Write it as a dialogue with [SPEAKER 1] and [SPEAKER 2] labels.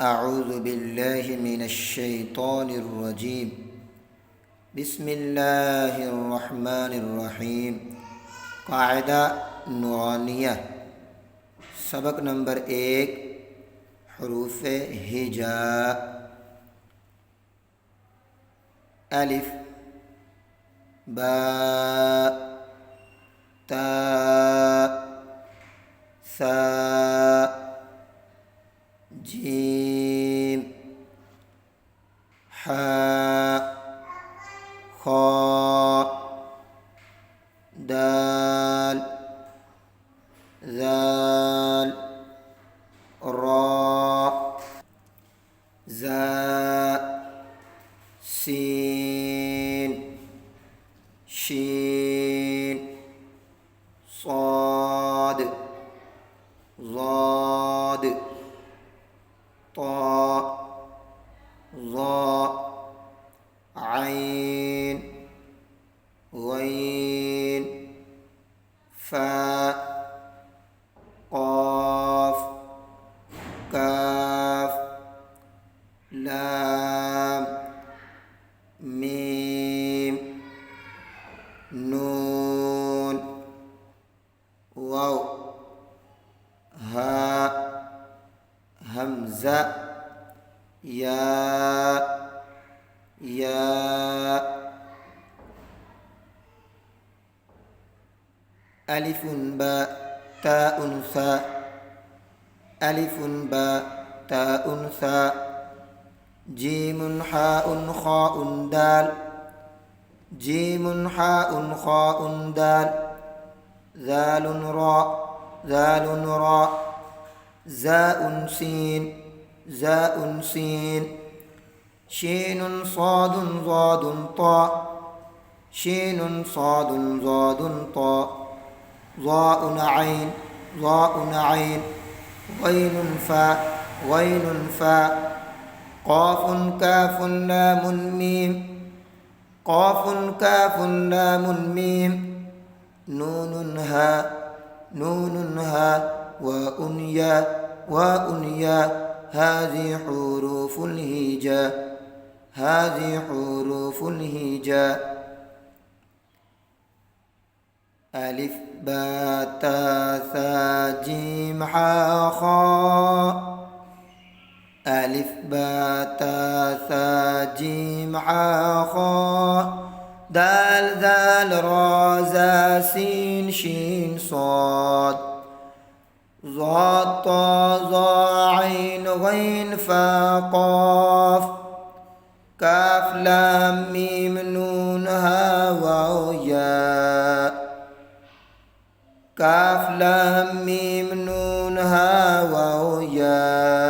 [SPEAKER 1] أعوذ بالله من الشيطان الرجيم بسم الله الرحمن الرحيم कायदा नूरानिया सबक नंबर 1 हरूफ हिजा अलिफ बा ता सा जीम हा खा दाल ज़ाल रा ज़ा सीन शीन صاد ضاد طاء ظاء عين غين فاء قاف كاف لام ميم نون واو هاء همزة يا ألف باء تاء ثاء ألف باء تاء ثاء جيم حاء خاء دال جيم حاء خاء دال ذال راء زاء سين شين صاد ضاد طاء شين صاد ضاد طاء ضاء عين غين فاء قاف كاف لام ميم قاف كاف لام ميم نون ها واء يا هذه حروف الهجاء ألف باء تاء ثاء جيم حاء خاء ألف باء تاء ثاء جيم حاء خاء دال ذال را زا سين شين صاد ضاد طا ظا عين غين فا قاف كاف لام ميم نون ها واو ياء كاف لام ميم نون ها واو ياء